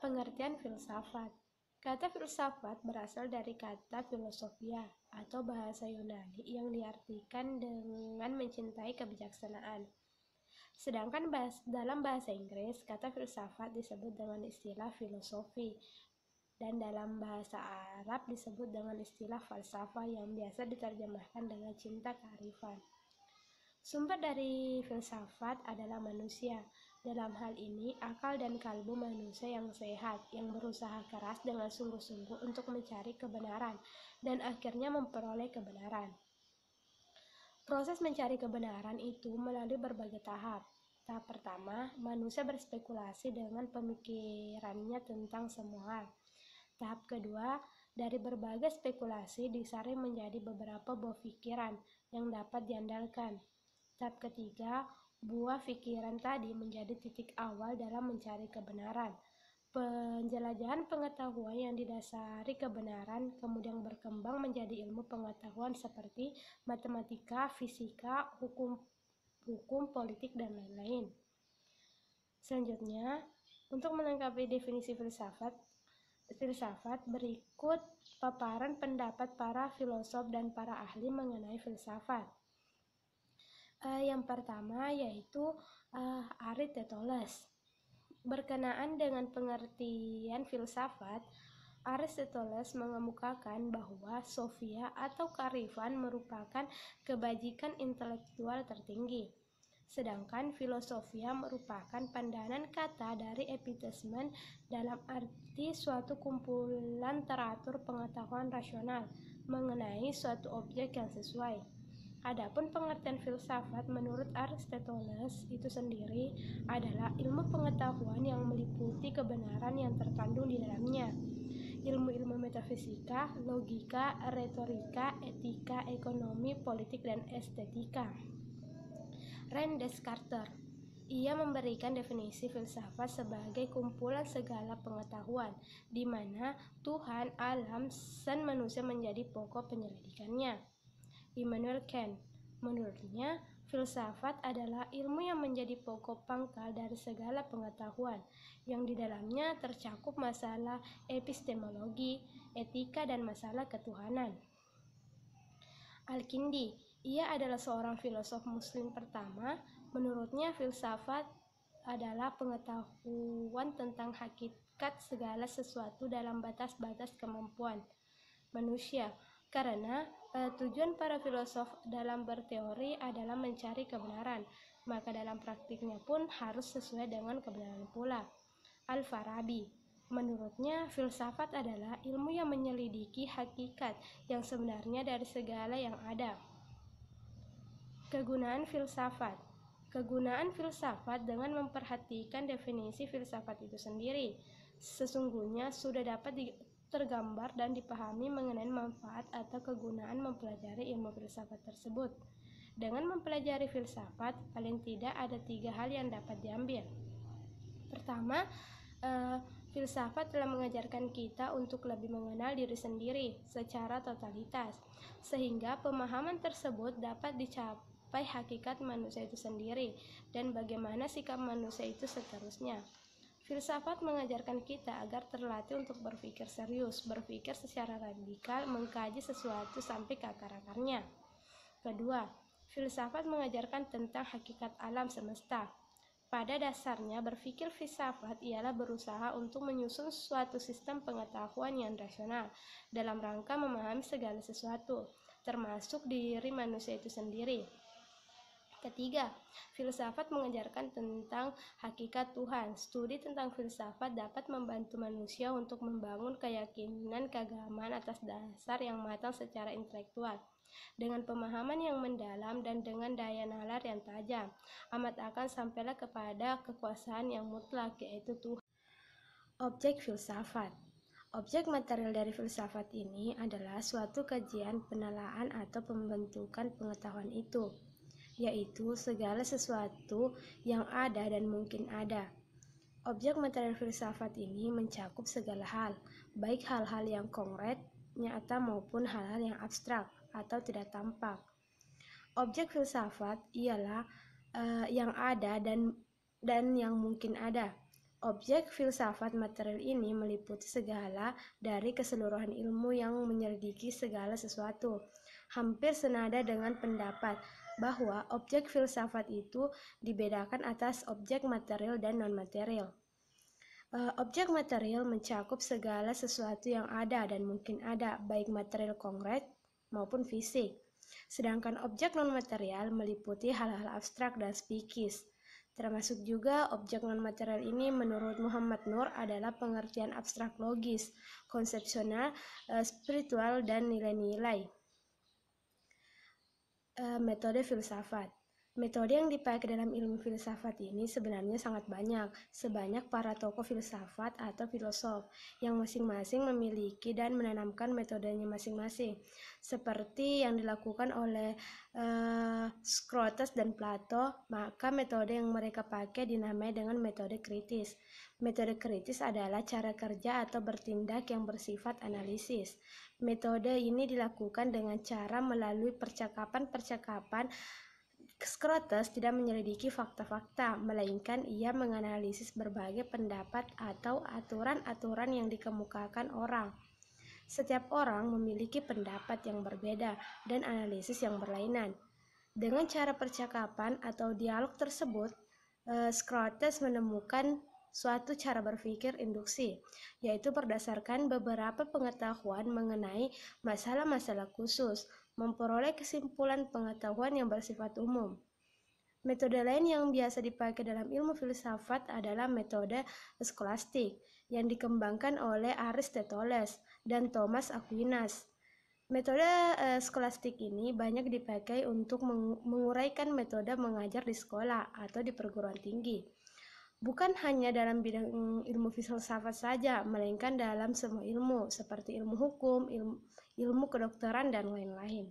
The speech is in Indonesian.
Pengertian filsafat. Kata filsafat berasal dari kata filosofia atau bahasa Yunani yang diartikan dengan mencintai kebijaksanaan. Sedangkan dalam bahasa Inggris, kata filsafat disebut dengan istilah filosofi, dan dalam bahasa Arab disebut dengan istilah falsafah yang biasa diterjemahkan dengan cinta kearifan. Sumber dari filsafat adalah manusia. Dalam hal ini, akal dan kalbu manusia yang sehat, yang berusaha keras dengan sungguh-sungguh untuk mencari kebenaran, dan akhirnya memperoleh kebenaran. Proses mencari kebenaran itu melalui berbagai tahap. Tahap pertama, manusia berspekulasi dengan pemikirannya tentang semua hal. Tahap kedua, dari berbagai spekulasi disaring menjadi beberapa buah pikiran yang dapat diandalkan. Tahap ketiga, buah pikiran tadi menjadi titik awal dalam mencari kebenaran. Penjelajahan pengetahuan yang didasari kebenaran kemudian berkembang menjadi ilmu pengetahuan seperti matematika, fisika, hukum, politik, dan lain-lain. Selanjutnya, untuk melengkapi definisi filsafat berikut paparan pendapat para filosof dan para ahli mengenai filsafat. Yang pertama yaitu Aristoteles. Berkenaan dengan pengertian filsafat, Aristoteles mengemukakan bahwa sofia atau kearifan merupakan kebajikan intelektual tertinggi, sedangkan filosofia merupakan pandangan kata dari episteme dalam arti suatu kumpulan teratur pengetahuan rasional mengenai suatu objek yang sesuai. Adapun pengertian filsafat menurut Aristoteles itu sendiri adalah ilmu pengetahuan yang meliputi kebenaran yang terkandung di dalamnya. Ilmu-ilmu metafisika, logika, retorika, etika, ekonomi, politik, dan estetika. René Descartes. Ia memberikan definisi filsafat sebagai kumpulan segala pengetahuan, di mana Tuhan, alam, dan manusia menjadi pokok penyelidikannya. Immanuel Kant. Menurutnya, filsafat adalah ilmu yang menjadi pokok pangkal dari segala pengetahuan, yang di dalamnya tercakup masalah epistemologi, etika, dan masalah ketuhanan. Al-Kindi. Ia adalah seorang filosof muslim pertama. Menurutnya, filsafat adalah pengetahuan tentang hakikat segala sesuatu dalam batas-batas kemampuan manusia. Karena tujuan para filosof dalam berteori adalah mencari kebenaran, maka dalam praktiknya pun harus sesuai dengan kebenaran pula. Al-Farabi. Menurutnya, filsafat adalah ilmu yang menyelidiki hakikat yang sebenarnya dari segala yang ada. Kegunaan filsafat. Kegunaan filsafat dengan memperhatikan definisi filsafat itu sendiri, sesungguhnya sudah dapat tergambar dan dipahami mengenai manfaat atau kegunaan mempelajari ilmu filsafat tersebut. Dengan mempelajari filsafat, paling tidak ada 3 hal yang dapat diambil. Pertama, filsafat telah mengajarkan kita untuk lebih mengenal diri sendiri secara totalitas, sehingga pemahaman tersebut dapat dicapai hakikat manusia itu sendiri dan bagaimana sikap manusia itu seterusnya. Filsafat mengajarkan kita agar terlatih untuk berpikir serius, berpikir secara radikal, mengkaji sesuatu sampai ke akar-akarnya. Kedua, filsafat mengajarkan tentang hakikat alam semesta. Pada dasarnya, berpikir filsafat ialah berusaha untuk menyusun suatu sistem pengetahuan yang rasional dalam rangka memahami segala sesuatu, termasuk diri manusia itu sendiri. Ketiga, filsafat mengajarkan tentang hakikat Tuhan. Studi tentang filsafat dapat membantu manusia untuk membangun keyakinan keagamaan atas dasar yang matang secara intelektual. Dengan pemahaman yang mendalam dan dengan daya nalar yang tajam, amat akan sampailah kepada kekuasaan yang mutlak, yaitu Tuhan. Objek filsafat. Objek material dari filsafat ini adalah suatu kajian, penelaahan, atau pembentukan pengetahuan itu, yaitu segala sesuatu yang ada dan mungkin ada. Objek material filsafat ini mencakup segala hal, baik hal-hal yang konkret, nyata maupun hal-hal yang abstrak atau tidak tampak. Objek filsafat ialah yang ada dan yang mungkin ada. Objek filsafat material ini meliputi segala dari keseluruhan ilmu yang menyelidiki segala sesuatu. Hampir senada dengan pendapat bahwa objek filsafat itu dibedakan atas objek material dan non-material. Objek material mencakup segala sesuatu yang ada dan mungkin ada, baik material konkret maupun fisik. Sedangkan objek non-material meliputi hal-hal abstrak dan psikis. Termasuk juga objek non-material ini menurut Muhammad Nur adalah pengertian abstrak logis, konsepsional, spiritual, dan nilai-nilai. Metode filsafat. Metode yang dipakai dalam ilmu filsafat ini sebenarnya sangat banyak, sebanyak para tokoh filsafat atau filosof yang masing-masing memiliki dan menanamkan metodenya masing-masing. Seperti yang dilakukan oleh Socrates dan Plato, maka metode yang mereka pakai dinamai dengan metode kritis. Metode kritis adalah cara kerja atau bertindak yang bersifat analisis. Metode ini dilakukan dengan cara melalui percakapan-percakapan. Socrates tidak menyelidiki fakta-fakta, melainkan ia menganalisis berbagai pendapat atau aturan-aturan yang dikemukakan orang. Setiap orang memiliki pendapat yang berbeda dan analisis yang berlainan. Dengan cara percakapan atau dialog tersebut, Socrates menemukan suatu cara berpikir induksi, yaitu berdasarkan beberapa pengetahuan mengenai masalah-masalah khusus, memperoleh kesimpulan pengetahuan yang bersifat umum. Metode lain yang biasa dipakai dalam ilmu filsafat adalah metode skolastik yang dikembangkan oleh Aristoteles dan Thomas Aquinas. Metode skolastik ini banyak dipakai untuk menguraikan metode mengajar di sekolah atau di perguruan tinggi. Bukan hanya dalam bidang ilmu filsafat saja, melainkan dalam semua ilmu seperti ilmu hukum, ilmu kedokteran, dan lain-lain.